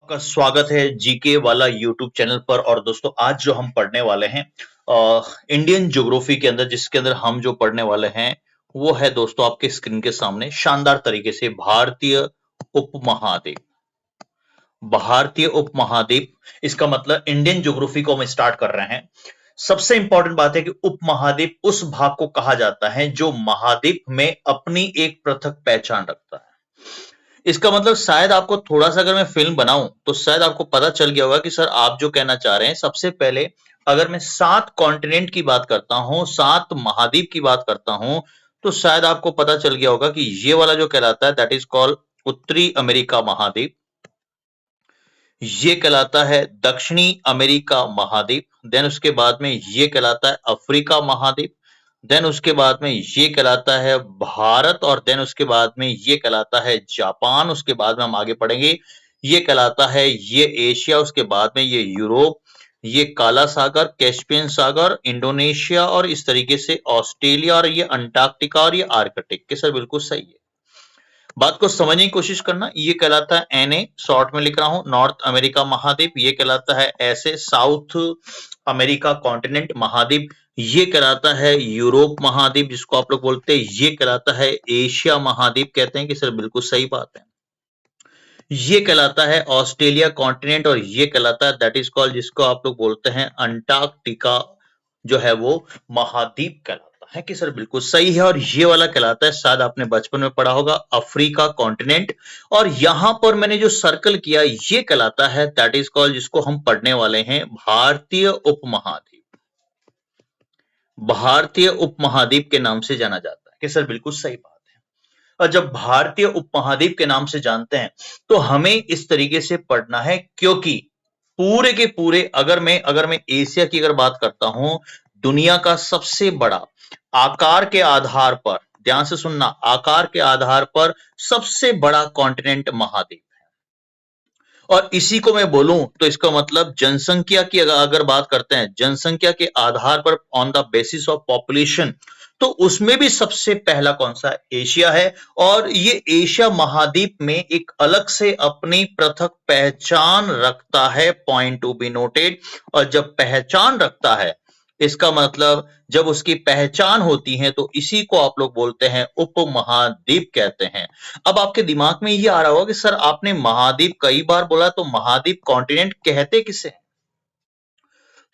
का स्वागत है जीके वाला यूट्यूब चैनल पर। और दोस्तों आज जो हम पढ़ने वाले हैं इंडियन ज्योग्राफी के अंदर, जिसके अंदर हम जो पढ़ने वाले हैं वो है दोस्तों आपके स्क्रीन के सामने शानदार तरीके से भारतीय उपमहाद्वीप। भारतीय उपमहाद्वीप, इसका मतलब इंडियन ज्योग्राफी को हम स्टार्ट कर रहे हैं। सबसे इंपॉर्टेंट बात है कि उपमहाद्वीप उस भाग को कहा जाता है जो महाद्वीप में अपनी एक पृथक पहचान रखता है। इसका मतलब शायद आपको थोड़ा सा, अगर मैं फिल्म बनाऊं तो शायद आपको पता चल गया होगा कि सर आप जो कहना चाह रहे हैं। सबसे पहले अगर मैं 7 कॉन्टिनेंट की बात करता हूं, 7 महाद्वीप की बात करता हूं, तो शायद आपको पता चल गया होगा कि ये वाला जो कहलाता है दैट इज कॉल्ड उत्तरी अमेरिका महाद्वीप। ये कहलाता है दक्षिणी अमेरिका महाद्वीप। देन उसके बाद में ये कहलाता है अफ्रीका महाद्वीप। देन उसके बाद में ये कहलाता है भारत। और देन उसके बाद में ये कहलाता है जापान। उसके बाद में हम आगे पढ़ेंगे, ये कहलाता है ये एशिया। उसके बाद में ये यूरोप, ये काला सागर, कैस्पियन सागर, इंडोनेशिया, और इस तरीके से ऑस्ट्रेलिया, और ये अंटार्कटिका, और ये आर्कटिक। के सर बिल्कुल सही है। बात को समझने की कोशिश करना। ये कहलाता है एनए, शॉर्ट में लिख रहा हूं, नॉर्थ अमेरिका महाद्वीप। ये कहलाता है ऐसे साउथ अमेरिका कॉन्टिनेंट महाद्वीप। ये कहलाता है यूरोप महाद्वीप, जिसको आप लोग बोलते हैं। ये कहलाता है एशिया महाद्वीप। कहते हैं कि सर बिल्कुल सही बात है। ये कहलाता है ऑस्ट्रेलिया कॉन्टिनेंट, और ये कहलाता है दैट इज कॉल्ड, जिसको आप लोग बोलते हैं अंटार्कटिका, जो है वो महाद्वीप कहलाता है। कि सर बिल्कुल सही है। और ये वाला कहलाता है, शायद आपने बचपन में पढ़ा होगा, अफ्रीका कॉन्टिनेंट। और यहां पर मैंने जो सर्कल किया ये कहलाता है दैट इज कॉल्ड, जिसको हम पढ़ने वाले हैं भारतीय उपमहाद्वीप। भारतीय उपमहाद्वीप के नाम से जाना जाता है। कि सर बिल्कुल सही बात है। और जब भारतीय उपमहाद्वीप के नाम से जानते हैं तो हमें इस तरीके से पढ़ना है, क्योंकि पूरे के पूरे अगर मैं एशिया की अगर बात करता हूं, दुनिया का सबसे बड़ा, आकार के आधार पर, ध्यान से सुनना, आकार के आधार पर सबसे बड़ा कॉन्टिनेंट महाद्वीप है। और इसी को मैं बोलूं तो इसका मतलब जनसंख्या की अगर बात करते हैं, जनसंख्या के आधार पर, on the basis of population, तो उसमें भी सबसे पहला कौन सा, एशिया है। और ये एशिया महाद्वीप में एक अलग से अपनी पृथक पहचान रखता है, पॉइंट टू बी नोटेड। और जब पहचान रखता है, इसका मतलब जब उसकी पहचान होती है तो इसी को आप लोग बोलते हैं उपमहाद्वीप कहते हैं। अब आपके दिमाग में ये आ रहा होगा कि सर आपने महाद्वीप कई बार बोला, तो महाद्वीप कॉन्टिनेंट कहते किसे हैं?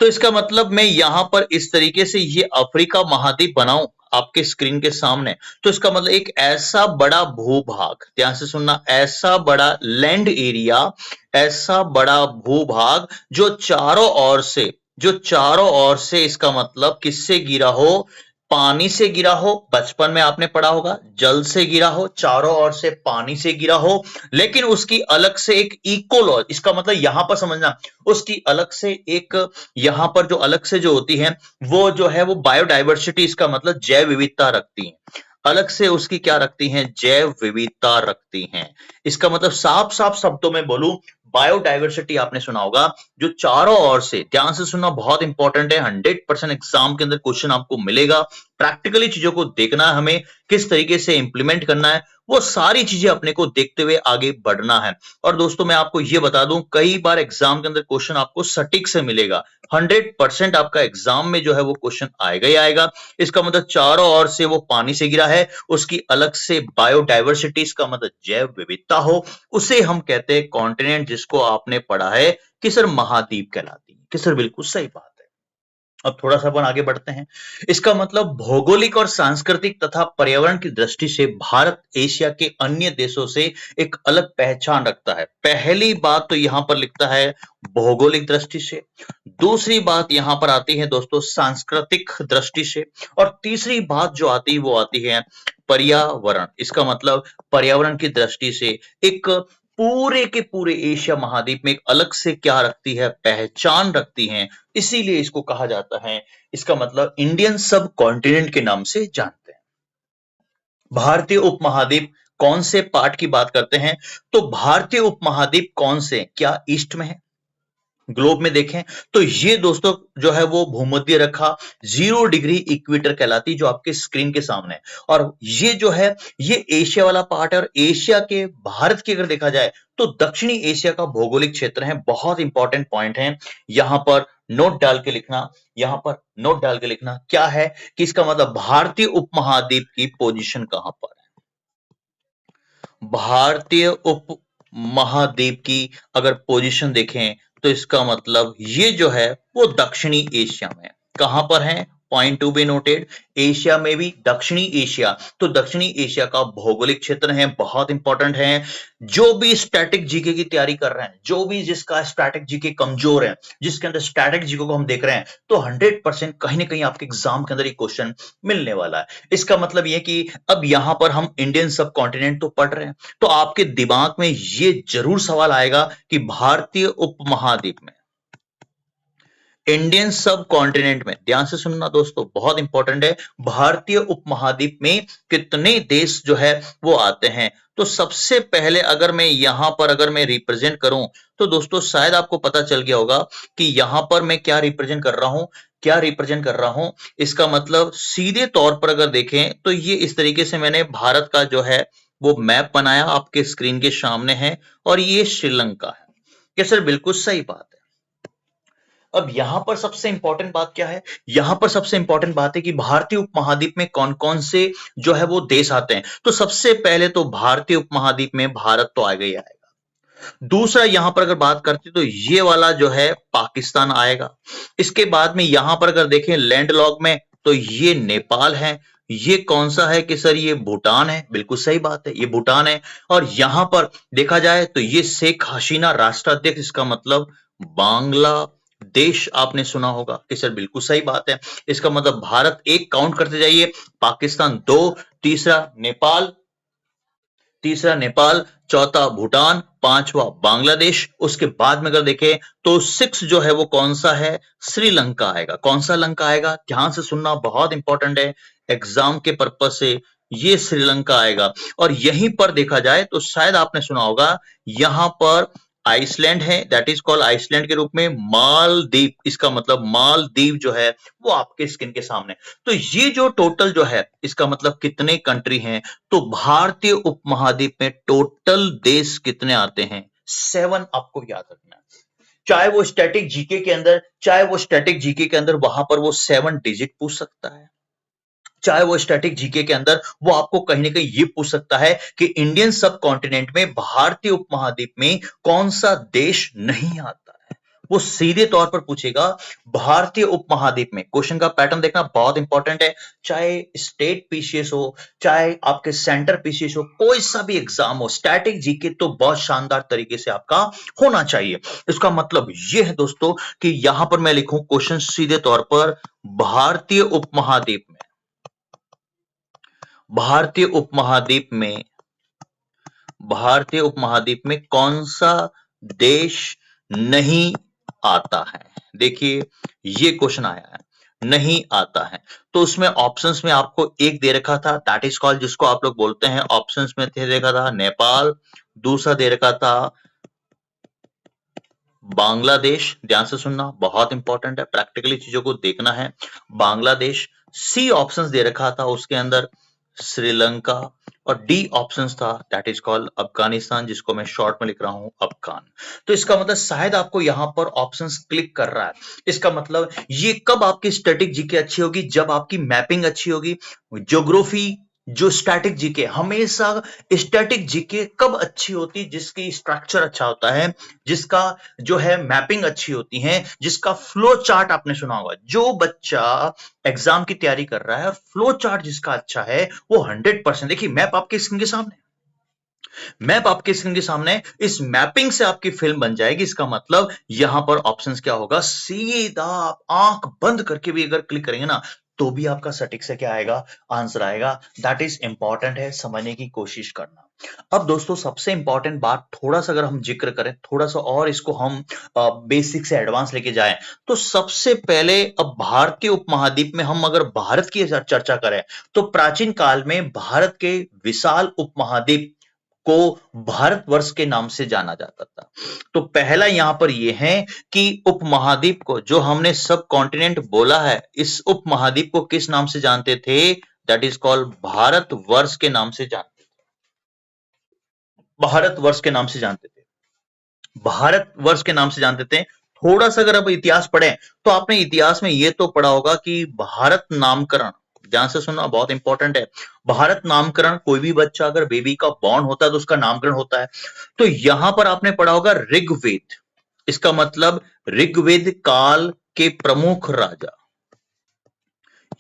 तो इसका मतलब मैं यहां पर इस तरीके से ये अफ्रीका महाद्वीप बनाऊं आपके स्क्रीन के सामने, तो इसका मतलब एक ऐसा बड़ा भूभाग, ध्यान से सुनना, ऐसा बड़ा लैंड एरिया, ऐसा बड़ा भूभाग जो चारों ओर से इसका मतलब किससे गिरा हो, पानी से गिरा हो। बचपन में आपने पढ़ा होगा, जल से गिरा हो, चारों ओर से पानी से गिरा हो। लेकिन उसकी अलग से एक इकोलॉजी, इसका मतलब यहां पर समझना, उसकी अलग से एक, यहां पर जो अलग से जो होती है वो जो है वो बायोडाइवर्सिटी, इसका मतलब जैव विविधता रखती है। अलग से उसकी क्या रखती हैं, जैव विविधता रखती हैं। इसका मतलब साफ साफ शब्दों में बोलूं, बायोडाइवर्सिटी आपने सुना होगा, जो चारों ओर से, ध्यान से सुनना बहुत इंपॉर्टेंट है, 100% एग्जाम के अंदर क्वेश्चन आपको मिलेगा। प्रैक्टिकली चीजों को देखना है, हमें किस तरीके से इंप्लीमेंट करना है, वो सारी चीजें अपने को देखते हुए आगे बढ़ना है। और दोस्तों मैं आपको ये बता दूं, कई बार एग्जाम के अंदर क्वेश्चन आपको सटीक से मिलेगा। 100% आपका एग्जाम में जो है वो क्वेश्चन आएगा ही आएगा। इसका मतलब चारों ओर से वो पानी से गिरा है, उसकी अलग से बायोडाइवर्सिटी, इसका मतलब जैव विविधता हो, उसे हम कहते हैं कॉन्टिनेंट, जिसको आपने पढ़ा है कि सर महाद्वीप कहलाती है। कि सर बिल्कुल सही बात है। अब थोड़ा सा अपन आगे बढ़ते हैं। इसका मतलब भौगोलिक और सांस्कृतिक तथा पर्यावरण की दृष्टि से भारत एशिया के अन्य देशों से एक अलग पहचान रखता है। पहली बात तो यहां पर लिखता है भौगोलिक दृष्टि से, दूसरी बात यहां पर आती है दोस्तों सांस्कृतिक दृष्टि से, और तीसरी बात जो आती है वो आती है पर्यावरण। इसका मतलब पर्यावरण की दृष्टि से एक पूरे के पूरे एशिया महाद्वीप में एक अलग से क्या रखती है, पहचान रखती है। इसीलिए इसको कहा जाता है, इसका मतलब इंडियन सब कॉन्टिनेंट के नाम से जानते हैं। भारतीय उपमहाद्वीप कौन से पार्ट की बात करते हैं, तो भारतीय उपमहाद्वीप कौन से, क्या ईस्ट में है, ग्लोब में देखें तो ये दोस्तों जो है वो भूमध्य रेखा 0 डिग्री इक्वेटर कहलाती, जो आपके स्क्रीन के सामने है। और ये जो है ये एशिया वाला पार्ट है, और एशिया के भारत की अगर देखा जाए तो दक्षिणी एशिया का भौगोलिक क्षेत्र है। बहुत इंपॉर्टेंट पॉइंट है, यहां पर नोट डाल के लिखना, यहां पर नोट डाल के लिखना क्या है कि इसका मतलब भारतीय उपमहाद्वीप की पोजीशन कहां पर है। भारतीय उप महाद्वीप की अगर पोजीशन देखें तो इसका मतलब ये जो है वो दक्षिणी एशिया में है। कहां पर है, point to be noted, Asia में भी दक्षिणी एशिया। तो दक्षिणी एशिया का भौगोलिक क्षेत्र है, बहुत इंपॉर्टेंट है। जो भी स्टैटिक जीके की तैयारी कर रहे हैं, जो भी जिसका स्टैटिक जीके कमजोर है, जिसके अंदर स्टैटिक जीके को हम देख रहे हैं, तो 100% कहीं ना कहीं आपके एग्जाम के अंदर एक क्वेश्चन मिलने वाला है। इसका मतलब यह कि अब यहां पर हम इंडियन सब कॉन्टिनेंट तो पढ़ रहे हैं, तो आपके दिमाग में ये जरूर सवाल आएगा कि भारतीय उपमहाद्वीप में, इंडियन सब कॉन्टिनेंट में, ध्यान से सुनना दोस्तों बहुत इंपॉर्टेंट है, भारतीय उपमहाद्वीप में कितने देश जो है वो आते हैं। तो सबसे पहले अगर मैं यहां पर अगर मैं रिप्रेजेंट करूं तो दोस्तों शायद आपको पता चल गया होगा कि यहां पर मैं क्या रिप्रेजेंट कर रहा हूं, क्या रिप्रेजेंट कर रहा हूं। इसका मतलब सीधे तौर पर अगर देखें तो ये इस तरीके से मैंने भारत का जो है वो मैप बनाया, आपके स्क्रीन के सामने है, और ये श्रीलंका है। ये सर बिल्कुल सही बात है। अब यहां पर सबसे इंपॉर्टेंट बात क्या है, यहां पर सबसे इंपॉर्टेंट बात है कि भारतीय उपमहाद्वीप में कौन कौन से जो है वो देश आते हैं। तो सबसे पहले तो भारतीय उपमहाद्वीप में भारत तो आएगा ही आएगा। दूसरा यहां पर अगर बात करते तो ये वाला जो है पाकिस्तान आएगा। इसके बाद में यहां पर अगर देखें लैंडलॉक में तो ये नेपाल है। ये कौन सा है कि सर ये भूटान है, बिल्कुल सही बात है, ये भूटान है। और यहां पर देखा जाए तो ये शेख हसीना राष्ट्राध्यक्ष, इसका मतलब बांग्लादेश आपने सुना होगा कि सर बिल्कुल सही बात है। इसका मतलब भारत एक काउंट करते जाइए, पाकिस्तान दो, तीसरा नेपाल, तीसरा नेपाल, चौथा भूटान, पांचवा बांग्लादेश। उसके बाद में अगर देखें तो 6 जो है वो कौन सा है, श्रीलंका आएगा। कौन सा लंका आएगा, ध्यान से सुनना बहुत इंपॉर्टेंट है एग्जाम के पर्पज से, ये श्रीलंका आएगा। और यहीं पर देखा जाए तो शायद आपने सुना होगा यहां पर आइसलैंड है, दैट इज कॉल्ड आइसलैंड के रूप में मालदीव, इसका मतलब मालदीव जो है वो आपके स्क्रीन के सामने। तो ये जो टोटल जो है इसका मतलब कितने कंट्री हैं, तो भारतीय उपमहाद्वीप में टोटल देश कितने आते हैं, 7 आपको याद रखना है। चाहे वो स्टैटिक जीके के अंदर, चाहे वो स्टैटिक जीके के अंदर वहां पर वो 7 डिजिट पूछ सकता है, चाहे वो स्टैटिक जीके के अंदर वो आपको कहीं ना कहीं ये पूछ सकता है कि इंडियन सब कॉन्टिनेंट में भारतीय उपमहाद्वीप में कौन सा देश नहीं आता है। वो सीधे तौर पर पूछेगा भारतीय उपमहाद्वीप में। क्वेश्चन का पैटर्न देखना बहुत इंपॉर्टेंट है, चाहे स्टेट पीसीएस हो, चाहे आपके सेंटर पीसीएस हो, कोई सा भी एग्जाम हो, स्टैटिक जीके तो बहुत शानदार तरीके से आपका होना चाहिए। इसका मतलब ये है दोस्तों कि यहां पर मैं लिखूं क्वेश्चन सीधे तौर पर, भारतीय उपमहाद्वीप में, भारतीय उपमहाद्वीप में, भारतीय उपमहाद्वीप में कौन सा देश नहीं आता है। देखिए ये क्वेश्चन आया है, नहीं आता है। तो उसमें ऑप्शंस में आपको एक दे रखा था, दैट इज कॉल्ड, जिसको आप लोग बोलते हैं, ऑप्शंस में दे रखा था नेपाल, दूसरा दे रखा था बांग्लादेश। ध्यान से सुनना बहुत इंपॉर्टेंट है, प्रैक्टिकली चीजों को देखना है। बांग्लादेश, सी ऑप्शंस दे रखा था उसके अंदर श्रीलंका, और डी ऑप्शंस था दैट इज कॉल्ड अफगानिस्तान, जिसको मैं शॉर्ट में लिख रहा हूं अफगान। तो इसका मतलब शायद आपको यहां पर ऑप्शंस क्लिक कर रहा है। इसका मतलब ये कब आपकी स्टैटिक जीके अच्छी होगी, जब आपकी मैपिंग अच्छी होगी। ज्योग्राफी जो स्टैटिक जीके, हमेशा स्टैटिक जीके कब अच्छी होती, जिसकी स्ट्रक्चर अच्छा होता है, जिसका जो है मैपिंग अच्छी होती है, जिसका फ्लो चार्ट आपने सुना होगा। जो बच्चा एग्जाम की तैयारी कर रहा है और फ्लो चार्ट जिसका अच्छा है वो 100%, देखिए मैप आपके स्क्रीन के सामने, मैप आपके स्क्रीन के सामने, इस मैपिंग से आपकी फिल्म बन जाएगी। इसका मतलब यहां पर ऑप्शंस क्या होगा, सीधा आप आंख बंद करके भी अगर क्लिक करेंगे ना तो भी आपका सटीक से क्या आएगा, आंसर आएगा। दैट इज इंपॉर्टेंट है, समझने की कोशिश करना। अब दोस्तों सबसे इंपॉर्टेंट बात थोड़ा सा अगर हम जिक्र करें, थोड़ा सा और इसको हम बेसिक से एडवांस लेके जाएं, तो सबसे पहले अब भारतीय उपमहाद्वीप में हम अगर भारत की चर्चा करें तो प्राचीन काल में भारत के विशाल उपमहाद्वीप को भारतवर्ष के नाम से जाना जाता था। तो पहला यहां पर यह है कि उपमहाद्वीप को, जो हमने सब कॉन्टिनेंट बोला है, इस उपमहाद्वीप को किस नाम से जानते थे? दैट इज कॉल्ड भारतवर्ष के नाम से जानते थे। भारतवर्ष के नाम से जानते थे। भारतवर्ष के नाम से जानते थे। थोड़ा सा अगर अब इतिहास पढ़ें तो आपने इतिहास में यह तो पढ़ा होगा कि भारत नामकरण, ध्यान से सुनना, बहुत इंपॉर्टेंट है। भारत नामकरण, कोई भी बच्चा अगर बेबी का बॉर्न होता है तो उसका नामकरण होता है। तो यहां पर आपने पढ़ा होगा ऋग्वेद, इसका मतलब ऋग्वेद काल के प्रमुख राजा,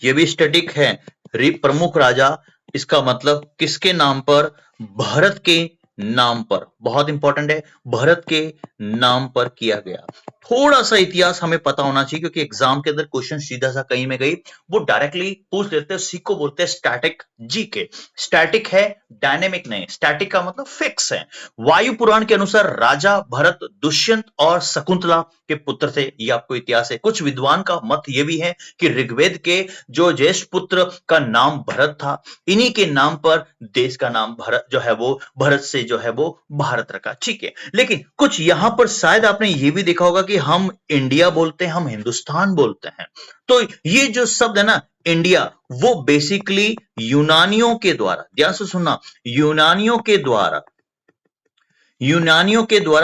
ये भी स्टैटिक है। प्रमुख राजा, इसका मतलब किसके नाम पर? भरत के नाम पर, बहुत इंपॉर्टेंट है, भरत के नाम पर किया गया। थोड़ा सा इतिहास हमें पता होना चाहिए क्योंकि एग्जाम के अंदर क्वेश्चन सीधा सा कहीं में कहीं वो डायरेक्टली पूछ लेते हैं। सी को बोलते हैं स्टैटिक जीके। स्टैटिक है, डायनेमिक नहीं। स्टैटिक का मतलब फिक्स है। वायु पुराण के अनुसार राजा भरत दुष्यंत और शकुंतला के पुत्र थे, ये आपको इतिहास है। कुछ विद्वान का मत ये भी है कि ऋग्वेद के जो ज्येष्ठ पुत्र का नाम भरत था, इन्हीं के नाम पर देश का नाम भारत जो है वो, भरत से जो है वो भारत रखा। ठीक है, लेकिन कुछ यहां पर शायद आपने ये भी देखा होगा कि हम इंडिया बोलते हैं, हम हिंदुस्तान बोलते हैं। तो ये जो शब्द है ना इंडिया, वो बेसिकली यूनानियों के द्वारा, ध्यान से सुनना, यूनानियों के द्वारा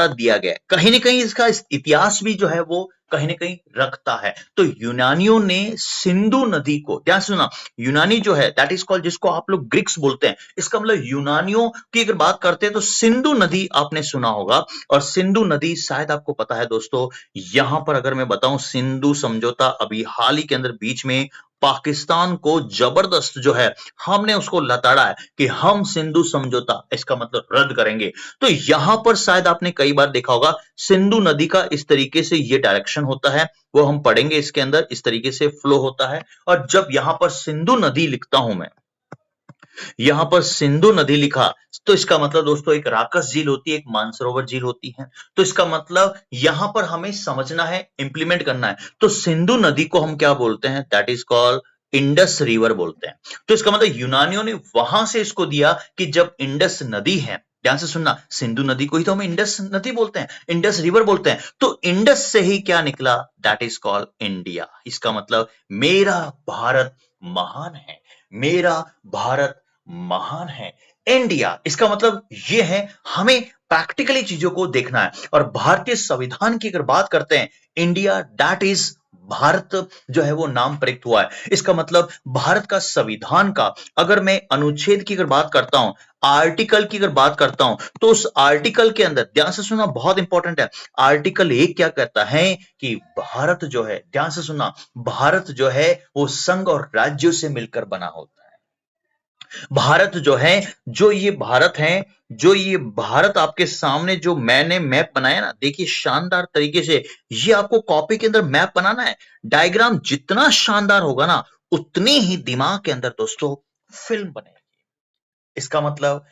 दिया गया है। कहीं ना कहीं इसका इतिहास भी जो है वो कहीं ना कहीं रखता है। तो यूनानियों ने सिंधु नदी को, ध्यान सुना, यूनानी जो है दैट इज कॉल्ड, जिसको आप लोग ग्रीक्स बोलते हैं, इसका मतलब यूनानियों की अगर बात करते हैं तो सिंधु नदी आपने सुना होगा। और सिंधु नदी शायद आपको पता है दोस्तों, यहां पर अगर मैं बताऊं, सिंधु समझौता अभी हाल ही के अंदर बीच में पाकिस्तान को जबरदस्त जो है हमने उसको लताड़ा है कि हम सिंधु समझौता, इसका मतलब रद्द करेंगे। तो यहां पर शायद आपने कई बार देखा होगा सिंधु नदी का इस तरीके से ये डायरेक्शन होता है, वो हम पढ़ेंगे इसके अंदर, इस तरीके से फ्लो होता है। और जब यहां पर सिंधु नदी लिखता हूं मैं, यहां पर सिंधु नदी लिखा, तो इसका मतलब दोस्तों एक राकस झील होती है, एक मानसरोवर झील होती है। तो इसका मतलब यहां पर हमें समझना है, इंप्लीमेंट करना है। तो सिंधु नदी को हम क्या बोलते हैं? That is called Indus river बोलते हैं। तो इसका मतलब यूनानियों ने वहां से इसको दिया कि जब इंडस नदी है, ध्यान से सुनना, सिंधु नदी को ही तो हम इंडस नदी बोलते हैं, इंडस रिवर बोलते हैं। तो इंडस से ही क्या निकला? That is called India. इसका मतलब मेरा भारत महान है, मेरा भारत महान है। इंडिया, इसका मतलब यह है, हमें प्रैक्टिकली चीजों को देखना है। और भारतीय संविधान की अगर बात करते हैं, इंडिया दैट इज भारत जो है वो नाम प्रयुक्त हुआ है। इसका मतलब भारत का संविधान का अगर मैं अनुच्छेद की अगर बात करता हूं, आर्टिकल की अगर बात करता हूं, तो उस आर्टिकल के अंदर, ध्यान से सुनना, बहुत इंपॉर्टेंट है, आर्टिकल 1 क्या कहता है कि भारत जो है, ध्यान से सुनना, भारत जो है वो संघ और राज्यों से मिलकर बना होता है। भारत जो है, जो ये भारत है, जो ये भारत आपके सामने जो मैंने मैप बनाया ना, देखिए शानदार तरीके से, ये आपको कॉपी के अंदर मैप बनाना है। डायग्राम जितना शानदार होगा ना, उतनी ही दिमाग के अंदर दोस्तों फिल्म बनेगी। इसका मतलब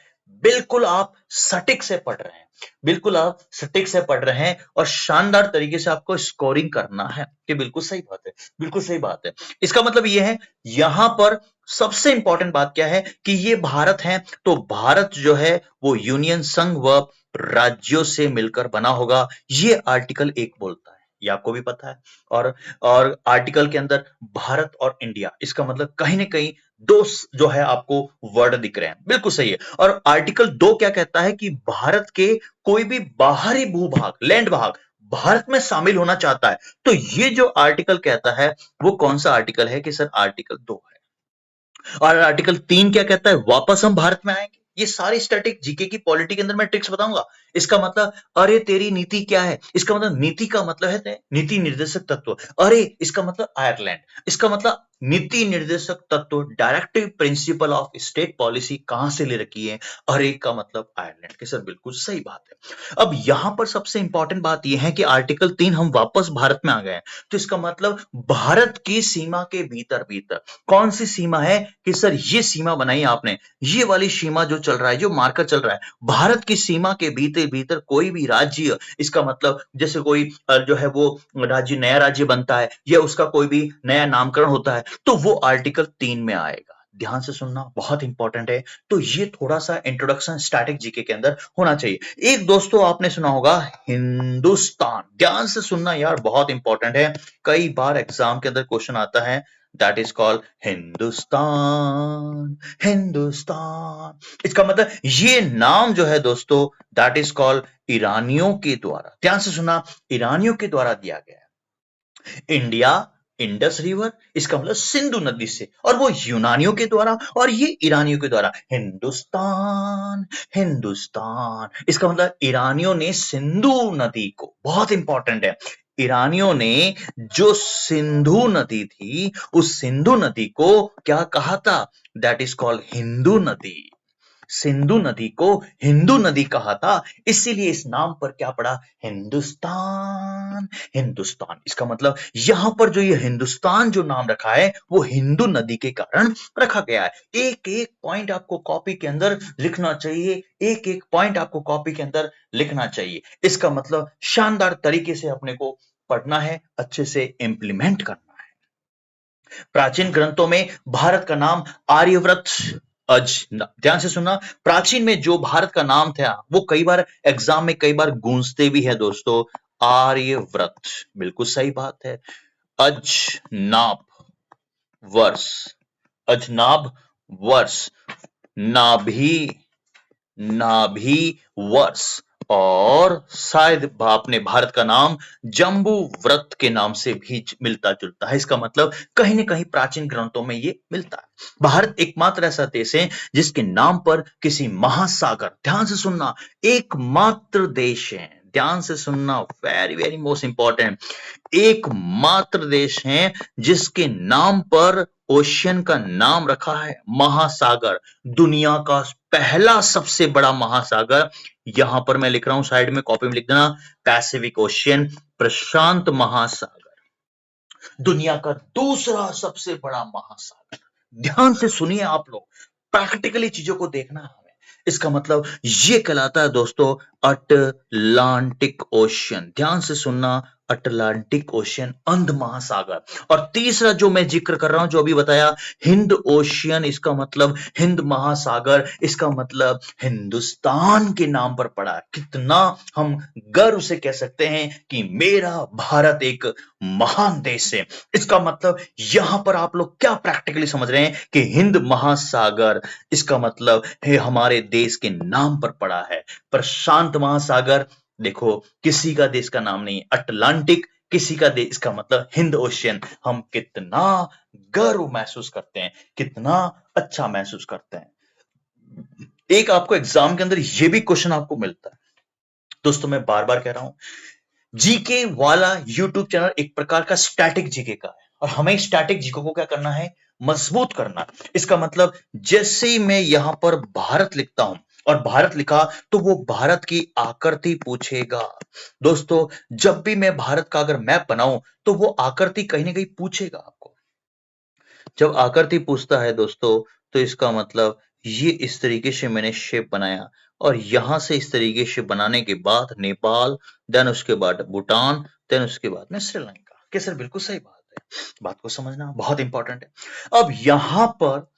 बिल्कुल आप सटीक से पढ़ रहे हैं, बिल्कुल आप सटीक से पढ़ रहे हैं और शानदार तरीके से आपको स्कोरिंग करना है कि बिल्कुल सही बात है, बिल्कुल सही बात है। इसका मतलब ये है, यहां पर सबसे इंपॉर्टेंट बात क्या है कि ये भारत है, तो भारत जो है वो यूनियन संघ व राज्यों से मिलकर बना होगा, ये आर्टिकल 1 बोलता है, ये आपको भी पता है। और और आर्टिकल के अंदर भारत और इंडिया, इसका मतलब कहीं ना कहीं दो जो है आपको वर्ड दिख रहे हैं, बिल्कुल सही है। और आर्टिकल 2 क्या कहता है कि भारत के कोई भी बाहरी भूभाग, लैंड भाग भारत में शामिल होना चाहता है, तो ये जो आर्टिकल कहता है वो कौन सा आर्टिकल है? कि सर आर्टिकल 2 है। और आर्टिकल 3 क्या कहता है? वापस हम भारत में आएंगे। ये सारी स्टैटिक जीके की पॉलिटी के अंदर मैं ट्रिक्स बताऊंगा। इसका मतलब, अरे तेरी नीति क्या है? इसका मतलब नीति का मतलब है नीति निर्देशक तत्व। अरे इसका मतलब आयरलैंड, इसका मतलब नीति निर्देशक तत्व, directive principle of state policy कहां से ले रखी है? अरे का मतलब आयरलैंड के। सर बिल्कुल सही बात है। अब यहां पर सबसे इंपॉर्टेंट बात यह है कि आर्टिकल 3 हम वापस भारत में आ गए हैं, तो इसका मतलब भारत की सीमा के भीतर भीतर कौन सी सीमा है? कि सर ये सीमा बनाई आपने, ये वाली सीमा जो चल रहा है, जो मार्कर चल रहा है, भारत की सीमा के भीतर भीतर कोई भी राज्य, इसका मतलब जैसे कोई जो है वो नया राज्य बनता है या उसका कोई भी नया नामकरण होता है, तो वो आर्टिकल 3 में आएगा। ध्यान से सुनना बहुत इंपॉर्टेंट है। तो ये थोड़ा सा इंट्रोडक्शन स्टैटिक जीके के अंदर होना चाहिए। एक दोस्तों आपने सुना होगा हिंदुस्तान, ध्यान से सुनना यार बहुत इंपॉर्टेंट है। कई बार एग्जाम के अंदर क्वेश्चन आता है that is called Hindustan, Hindustan. इसका मतलब ये नाम जो है दोस्तों दैट इज कॉल्ड ईरानियों के द्वारा, ध्यान से सुना, ईरानियों के द्वारा दिया गया है। इंडिया, इंडस रिवर, इसका मतलब सिंधु नदी से, और वो यूनानियों के द्वारा और ये ईरानियों के द्वारा। हिंदुस्तान, हिंदुस्तान, इसका मतलब ईरानियों ने सिंधु नदी को, बहुत इंपॉर्टेंट है, ईरानियों ने जो सिंधु नदी थी उस सिंधु नदी को क्या कहा था, दैट इज कॉल्ड हिंदू नदी। सिंधु नदी को हिंदू नदी कहा था, इसीलिए इस नाम पर क्या पड़ा, हिंदुस्तान, हिंदुस्तान। इसका मतलब यहां पर जो ये हिंदुस्तान जो नाम रखा है वो हिंदू नदी के कारण रखा गया है। एक एक पॉइंट आपको कॉपी के अंदर लिखना चाहिए, एक एक पॉइंट आपको कॉपी के अंदर लिखना चाहिए। इसका मतलब शानदार तरीके से अपने को पढ़ना है, अच्छे से इंप्लीमेंट करना है। प्राचीन ग्रंथों में भारत का नाम आर्यव्रत, ध्यान से सुनना, प्राचीन में जो भारत का नाम था वो कई बार एग्जाम में कई बार गूंजते भी है दोस्तों, आर्यव्रत, बिल्कुल सही बात है। अजनाब वर्ष, अजनाब वर्ष, नाभि, नाभि वर्ष, और शायद आपने भारत का नाम जम्बू व्रत के नाम से भी मिलता जुलता है। इसका मतलब कहीं ना कहीं प्राचीन ग्रंथों में ये मिलता है। भारत एकमात्र ऐसा देश है जिसके नाम पर किसी महासागर, ध्यान से सुनना, एकमात्र देश है, ध्यान से सुनना, वेरी वेरी मोस्ट इंपॉर्टेंट, एकमात्र देश है जिसके नाम पर ओशियन का नाम रखा है महासागर। दुनिया का पहला सबसे बड़ा महासागर, यहां पर मैं लिख रहा हूं, साइड में कॉपी में लिख देना, पैसिफिक ओशियन, प्रशांत महासागर। दुनिया का दूसरा सबसे बड़ा महासागर, ध्यान से सुनिए आप लोग, प्रैक्टिकली चीजों को देखना है हमें। इसका मतलब ये कहलाता है दोस्तों अटलांटिक ओशियन, ध्यान से सुनना, अटलांटिक ओशियन, अंध महासागर। और तीसरा जो मैं जिक्र कर रहा हूं, जो अभी बताया, हिंद ओशियन, इसका मतलब हिंद महासागर, इसका मतलब हिंदुस्तान के नाम पर पड़ा है। कितना हम गर्व से कह सकते हैं कि मेरा भारत एक महान देश है। इसका मतलब यहां पर आप लोग क्या प्रैक्टिकली समझ रहे हैं कि हिंद महासागर, इसका मतलब है हमारे देश के नाम पर पड़ा है। प्रशांत महासागर, देखो किसी का देश का नाम नहीं है, अटलांटिक किसी का देश, इसका मतलब हिंद ओशियन। हम कितना गर्व महसूस करते हैं, कितना अच्छा महसूस करते हैं। एक आपको एग्जाम के अंदर यह भी क्वेश्चन आपको मिलता है दोस्तों, मैं बार बार कह रहा हूं, जीके वाला यूट्यूब चैनल एक प्रकार का स्टैटिक जीके का है, और हमें स्टैटिक जीके को क्या करना है, मजबूत करना। इसका मतलब जैसे ही मैं यहां पर भारत लिखता हूं और भारत लिखा तो वो भारत की आकृति पूछेगा। दोस्तों जब भी मैं भारत का अगर मैप बनाऊं तो वो आकृति कहीं ना कहीं पूछेगा आपको। जब आकृति पूछता है दोस्तों तो इसका मतलब ये इस तरीके से मैंने शेप बनाया, और यहां से इस तरीके से बनाने के बाद नेपाल, देन उसके बाद भूटान, देन उसके बाद में श्रीलंका। कैसे, बिल्कुल सही बात है, बात को समझना बहुत इंपॉर्टेंट है। अब यहां पर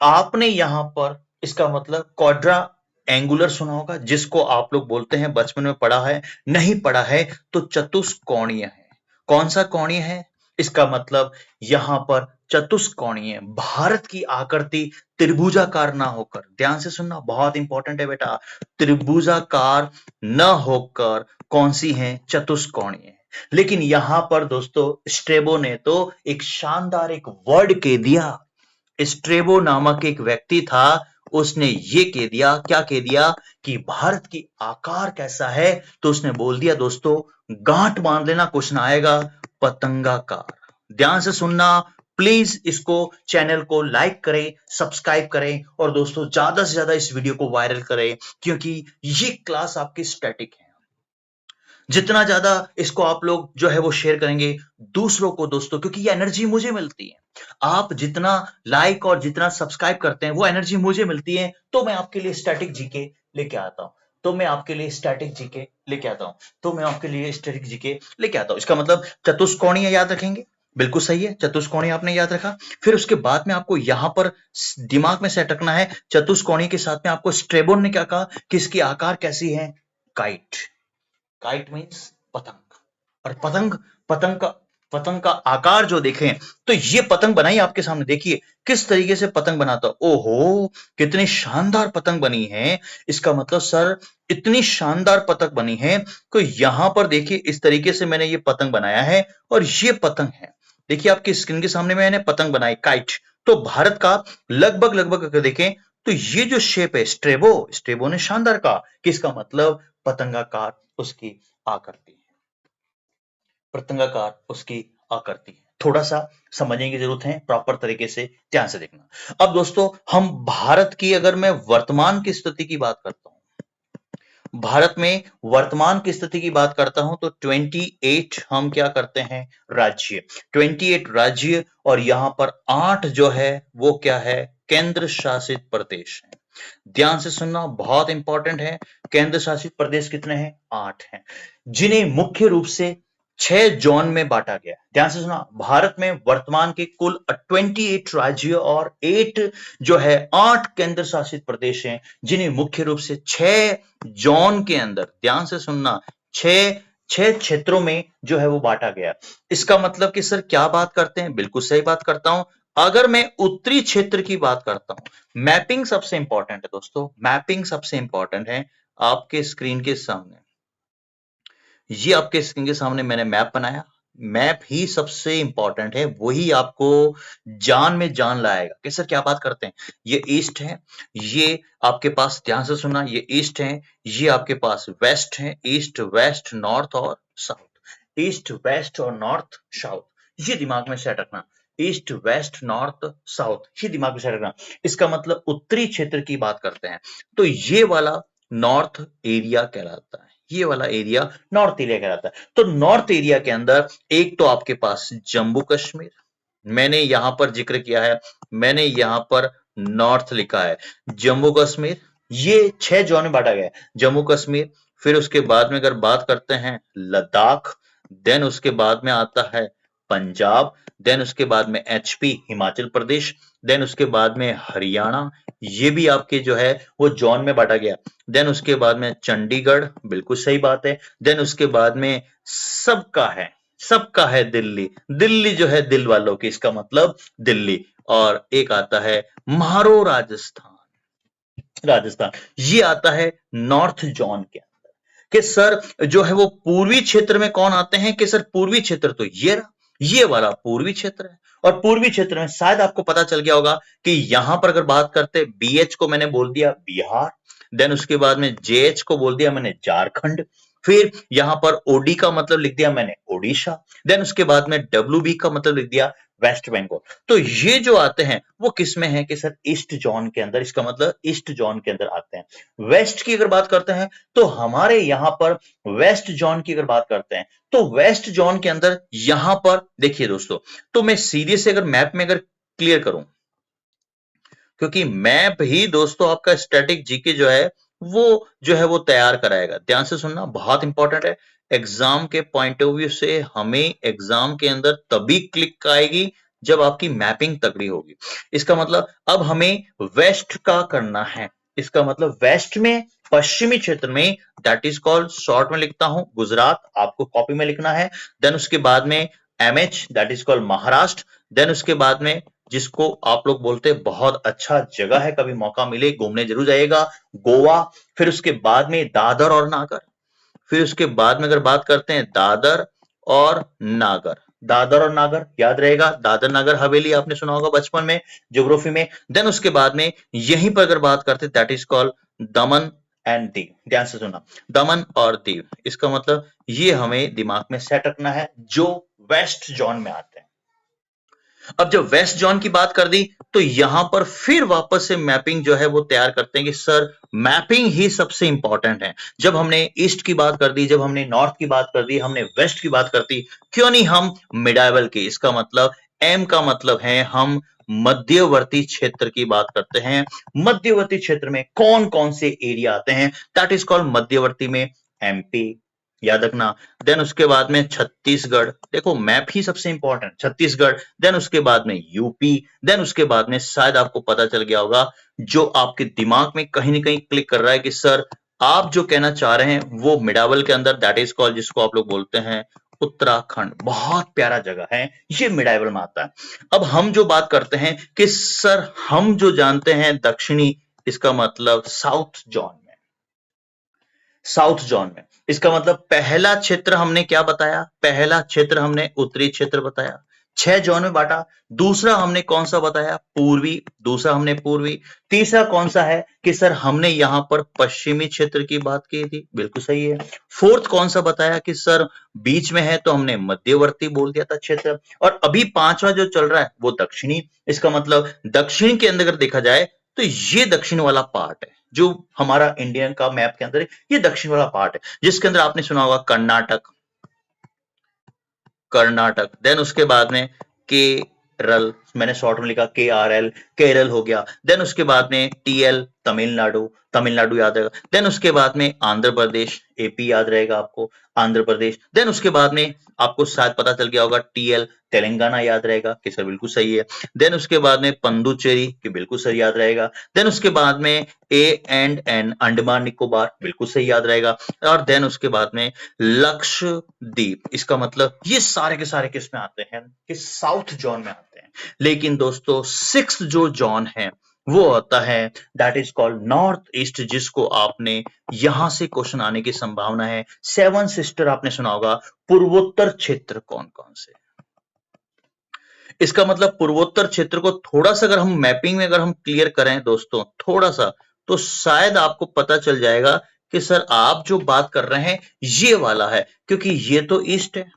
आपने यहां पर इसका मतलब क्वाड्रा एंगुलर सुना होगा, जिसको आप लोग बोलते हैं, बचपन में पढ़ा है, नहीं पढ़ा है तो चतुष्कोणीय है। कौन सा कोणीय है, इसका मतलब यहां पर चतुष्कोणीय, भारत की आकृति त्रिभुजाकार ना होकर, ध्यान से सुनना बहुत इंपॉर्टेंट है बेटा, त्रिभुजाकार न होकर कौन सी है, चतुष्कोणीय। लेकिन यहां पर दोस्तों स्ट्रेबो ने तो एक शानदार एक वर्ड कह दिया, स्ट्रेबो नामक एक व्यक्ति था, उसने ये कह दिया, क्या कह दिया कि भारत की आकार कैसा है, तो उसने बोल दिया दोस्तों, गांठ बांध लेना, क्वेश्चन आएगा, पतंगाकार। ध्यान से सुनना, प्लीज इसको चैनल को लाइक करें, सब्सक्राइब करें, और दोस्तों ज्यादा से ज्यादा इस वीडियो को वायरल करें, क्योंकि ये क्लास आपकी स्टैटिक है। जितना ज्यादा इसको आप लोग जो है वो शेयर करेंगे दूसरों को दोस्तों, क्योंकि ये एनर्जी मुझे मिलती है, आप जितना लाइक और जितना सब्सक्राइब करते हैं वो एनर्जी मुझे मिलती है, तो मैं आपके लिए स्टैटिक जीके लेके आता हूं, तो मैं आपके लिए स्टैटिक जीके लेके आता हूं, तो मैं आपके लिए स्टैटिक जीके लेके आता हूं। इसका मतलब चतुष्कोणीय याद रखेंगे, बिल्कुल सही है, चतुष्कोणीय आपने याद रखा। फिर उसके बाद में आपको यहां पर दिमाग में सेट रखना है, चतुष्कोणीय के साथ में आपको स्ट्रेबोन ने क्या कहा कि इसकी आकार कैसी है, काइट। काइट मीन्स पतंग। और पतंग, पतंग का पतंग का आकार जो देखें तो ये पतंग बनाई आपके सामने, देखिए किस तरीके से पतंग बनाता। ओहो, कितनी शानदार पतंग बनी है। इसका मतलब सर इतनी शानदार पतंग बनी है, तो यहां पर देखिए इस तरीके से मैंने ये पतंग बनाया है और ये पतंग है। देखिए आपकी स्क्रीन के सामने मैंने पतंग बनाई, काइट। तो भारत का लगभग लगभग अगर देखें तो ये जो शेप है स्ट्रेबो, स्ट्रेबो ने शानदार कहा कि इसका मतलब पतंगाकार उसकी आकृति है, पतंगाकार उसकी आकृति है। थोड़ा सा समझने की जरूरत है, प्रॉपर तरीके से ध्यान से देखना। अब दोस्तों हम भारत की अगर मैं वर्तमान की स्थिति की बात करता हूं, भारत में वर्तमान की स्थिति की बात करता हूं तो 28 हम क्या करते हैं, राज्य, 28 राज्य, और यहां पर 8 जो है वो क्या है, केंद्र शासित प्रदेश है। ध्यान से सुनना, बहुत इंपॉर्टेंट है। केंद्र शासित प्रदेश कितने हैं, 8 हैं, जिन्हें मुख्य रूप से 6 जोन में बांटा गया। ध्यान से सुना, भारत में वर्तमान के कुल 28 राज्य और 8 जो है 8 केंद्र शासित प्रदेश हैं, जिन्हें मुख्य रूप से 6 जोन के अंदर, ध्यान से सुनना, 6 क्षेत्रों में जो है वो बांटा गया। इसका मतलब कि सर क्या बात करते हैं, बिल्कुल सही बात करता हूं। अगर मैं उत्तरी क्षेत्र की बात करता हूं, मैपिंग सबसे इंपॉर्टेंट है दोस्तों, मैपिंग सबसे इंपॉर्टेंट है। आपके स्क्रीन के सामने, ये आपके स्क्रीन के सामने मैंने मैप बनाया। मैप ही सबसे इंपॉर्टेंट है, वही आपको जान में जान लाएगा कि सर क्या बात करते हैं। ये ईस्ट है, ये आपके पास, ध्यान से सुनना, ये ईस्ट है, ये आपके पास वेस्ट है, ईस्ट वेस्ट नॉर्थ और साउथ, ईस्ट वेस्ट और नॉर्थ साउथ, ये दिमाग में सेट रखना। ईस्ट वेस्ट नॉर्थ साउथ, ये दिमाग में सेट रखना। इसका मतलब उत्तरी क्षेत्र की बात करते हैं तो ये वाला नॉर्थ एरिया कहलाता है, ये वाला एरिया नॉर्थ एरिया कहलाता है। तो नॉर्थ एरिया के अंदर एक तो आपके पास जम्मू कश्मीर, मैंने यहां पर जिक्र किया है, मैंने यहां पर नॉर्थ लिखा है, जम्मू कश्मीर, ये 6 जोन में बांटा गया है, जम्मू कश्मीर। फिर उसके बाद में अगर बात करते हैं लद्दाख, देन उसके बाद में आता है पंजाब, देन उसके बाद में एचपी हिमाचल प्रदेश, देन उसके बाद में हरियाणा, ये भी आपके जो है वो जोन में बांटा गया। देन उसके बाद में चंडीगढ़, बिल्कुल सही बात है। देन उसके बाद में सबका है, सबका है दिल्ली, दिल्ली जो है दिल वालों की, इसका मतलब दिल्ली। और एक आता है म्हारो राजस्थान, राजस्थान, ये आता है नॉर्थ जोन के अंदर। कि सर जो है वो पूर्वी क्षेत्र में कौन आते हैं, कि सर पूर्वी क्षेत्र तो ये रहा, ये वाला पूर्वी क्षेत्र है। और पूर्वी क्षेत्र में शायद आपको पता चल गया होगा कि यहां पर अगर बात करते, बीएच को मैंने बोल दिया बिहार, देन उसके बाद में जेएच को बोल दिया मैंने झारखंड, फिर यहां पर ओडी का मतलब लिख दिया मैंने ओडिशा, देन उसके बाद में डब्ल्यू बी का मतलब लिख दिया वेस्ट बंगाल। तो ये जो आते हैं वो किस में है, कि सर ईस्ट जोन के अंदर, इसका मतलब ईस्ट जोन के अंदर आते हैं। वेस्ट की अगर बात करते हैं तो हमारे यहां पर वेस्ट जोन की अगर बात करते हैं तो वेस्ट जोन के अंदर यहां पर देखिए दोस्तों, तो मैं सीधे से अगर मैप में अगर क्लियर करूं, क्योंकि मैप ही दोस्तों आपका स्टैटिक जीके जो है वो तैयार कराएगा। ध्यान से सुनना, बहुत इंपॉर्टेंट है। एग्जाम के पॉइंट ऑफ व्यू से हमें एग्जाम के अंदर तभी क्लिक आएगी जब आपकी मैपिंग तगड़ी होगी। इसका मतलब अब हमें वेस्ट का करना है, इसका मतलब वेस्ट में, पश्चिमी क्षेत्र में, दैट इज कॉल्ड, शॉर्ट में लिखता हूं गुजरात, आपको कॉपी में लिखना है। देन उसके बाद में M H, that is called Maharashtra. Then उसके बाद में जिसको आप लोग बोलते हैं बहुत अच्छा जगह है, कभी मौका मिले घूमने जरूर जाइएगा, गोवा। फिर उसके बाद में दादर और नागर, फिर उसके बाद में अगर बात करते हैं दादर और नागर, दादर और नागर याद रहेगा, दादर नागर हवेली आपने सुना होगा बचपन में ज्योग्राफी में। देन उसके बाद में यहीं पर अगर बात करते हैं that is called Daman and Diu, ध्यान से सुना, दमन और दीव। इसका मतलब ये हमें दिमाग में सेट रखना है जो वेस्ट जोन में आते हैं। अब जब वेस्ट जोन की बात कर दी तो यहां पर फिर वापस से मैपिंग जो है वो तैयार करते हैं कि सर मैपिंग ही सबसे इंपॉर्टेंट है। जब हमने ईस्ट की बात कर दी, जब हमने नॉर्थ की बात कर दी, हमने वेस्ट की बात कर दी, क्यों नहीं हम मिडाइवल की, इसका मतलब एम का मतलब है हम मध्यवर्ती क्षेत्र की बात करते हैं। मध्यवर्ती क्षेत्र में कौन कौन से एरिया आते हैं, दैट इज कॉल्ड मध्यवर्ती में एमपी, याद रखना। देन उसके बाद में छत्तीसगढ़, देखो मैप ही सबसे इंपॉर्टेंट, छत्तीसगढ़। देन उसके बाद में यूपी। देन उसके बाद में शायद आपको पता चल गया होगा, जो आपके दिमाग में कहीं ना कहीं क्लिक कर रहा है कि सर आप जो कहना चाह रहे हैं वो मिडावल के अंदर, दैट इज कॉल्ड, जिसको आप लोग बोलते हैं उत्तराखंड। बहुत प्यारा जगह है ये, मिडावल में आता है। अब हम जो बात करते हैं कि सर हम जो जानते हैं दक्षिणी, इसका मतलब साउथ जोन में, साउथ जोन में, इसका मतलब पहला क्षेत्र हमने क्या बताया, पहला क्षेत्र हमने उत्तरी क्षेत्र बताया, 6 जोन में बांटा। दूसरा हमने कौन सा बताया, पूर्वी, दूसरा हमने पूर्वी। तीसरा कौन सा है कि सर हमने यहां पर पश्चिमी क्षेत्र की बात की थी, बिल्कुल सही है। फोर्थ कौन सा बताया कि सर बीच में है, तो हमने मध्यवर्ती बोल दिया था क्षेत्र। और अभी पांचवा जो चल रहा है वो दक्षिणी, इसका मतलब दक्षिण के अंदर अगर देखा जाए तो ये दक्षिण वाला पार्ट है जो हमारा इंडियन का मैप के अंदर है, ये दक्षिण वाला पार्ट है, जिसके अंदर आपने सुना होगा कर्नाटक, कर्नाटक। देन उसके बाद में केरल, मैंने शॉर्ट में लिखा KRL, केरल हो गया। देन उसके बाद में TL, तमिलनाडु, तमिलनाडु याद रहेगा। देन उसके बाद में आंध्र प्रदेश, AP याद रहेगा आपको, आंध्र प्रदेश। देन उसके बाद में आपको शायद पता चल गया होगा TL, तेलंगाना याद रहेगा कि सर बिल्कुल सही है। देन उसके बाद में पंदुचेरी, कि बिल्कुल सही याद रहेगा। देन उसके बाद में ANN, अंडमान निकोबार, बिल्कुल सही याद रहेगा। और देन उसके बाद में लक्षद्वीप, इसका मतलब ये सारे के सारे किस में आते हैं, कि साउथ जोन में आते हैं। लेकिन दोस्तों सिक्स्थ जो जोन है वो आता है, that is called north east, जिसको आपने यहां से क्वेश्चन आने की संभावना है। सेवन सिस्टर आपने सुना होगा, पूर्वोत्तर क्षेत्र कौन कौन से, इसका मतलब पूर्वोत्तर क्षेत्र को थोड़ा सा अगर हम मैपिंग में अगर हम क्लियर करें दोस्तों थोड़ा सा, तो शायद आपको पता चल जाएगा कि सर आप जो बात कर रहे हैं ये वाला है, क्योंकि ये तो ईस्ट है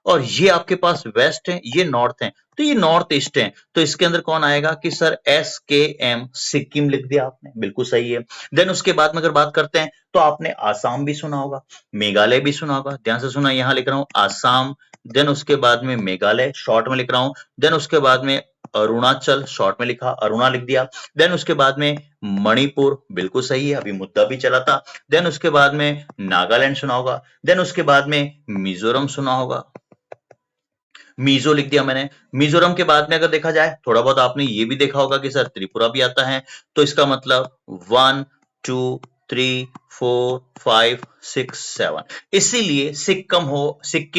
और ये आपके पास वेस्ट है, ये नॉर्थ है, तो ये नॉर्थ ईस्ट है। तो इसके अंदर कौन आएगा कि सर SKM, सिक्किम लिख दिया आपने, बिल्कुल सही है। देन उसके बाद में अगर बात करते हैं तो आपने आसाम भी सुना होगा, मेघालय भी सुना होगा, ध्यान से सुना, यहां लिख रहा हूं आसाम। देन उसके बाद में मेघालय, शॉर्ट में लिख रहा हूं। देन उसके बाद में अरुणाचल, शॉर्ट में लिखा, अरुणा लिख दिया। देन उसके बाद में मणिपुर, बिल्कुल सही है, अभी मुद्दा भी चला था। देन उसके बाद में नागालैंड सुना होगा। देन उसके बाद में मिजोरम सुना होगा, मीजो लिख दिया मैंने। मिजोरम के बाद में अगर देखा जाए, थोड़ा बहुत आपने ये भी देखा होगा कि सर त्रिपुरा भी आता है, तो इसका मतलब 1 2 3 4 5 6 7, इसीलिए सिक्किम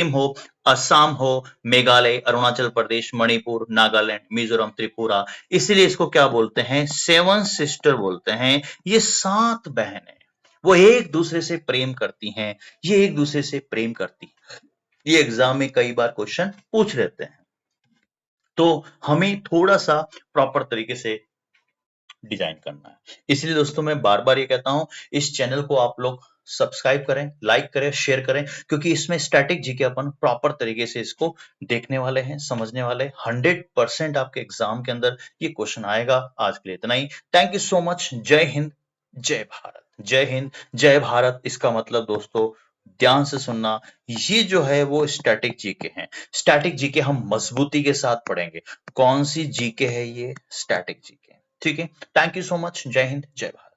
हो, असम हो, मेघालय, अरुणाचल प्रदेश, मणिपुर, नागालैंड, मिजोरम, त्रिपुरा, इसीलिए इसको क्या बोलते हैं, सेवन सिस्टर बोलते हैं। ये 7 बहन है, वो एक दूसरे से प्रेम करती हैं, ये एक दूसरे से प्रेम करती हैं। ये एग्जाम में कई बार क्वेश्चन पूछ लेते हैं, तो हमें थोड़ा सा प्रॉपर तरीके से डिजाइन करना है। इसलिए दोस्तों मैं बार बार ये कहता हूं, इस चैनल को आप लोग सब्सक्राइब करें, लाइक करें, शेयर करें, क्योंकि इसमें स्टैटिक जीके अपन प्रॉपर तरीके से इसको देखने वाले हैं, समझने वाले। 100% आपके एग्जाम के अंदर ये क्वेश्चन आएगा। आज के लिए इतना ही। Thank you so much. जय हिंद, जय भारत। जय हिंद, जय भारत, इसका मतलब दोस्तों ध्यान से सुनना, ये जो है वो स्टैटिक जीके हैं। स्टैटिक जीके हम मजबूती के साथ पढ़ेंगे। कौन सी जीके है ये, स्टैटिक जीके, ठीक है। Thank you so much. जय हिंद, जय भारत।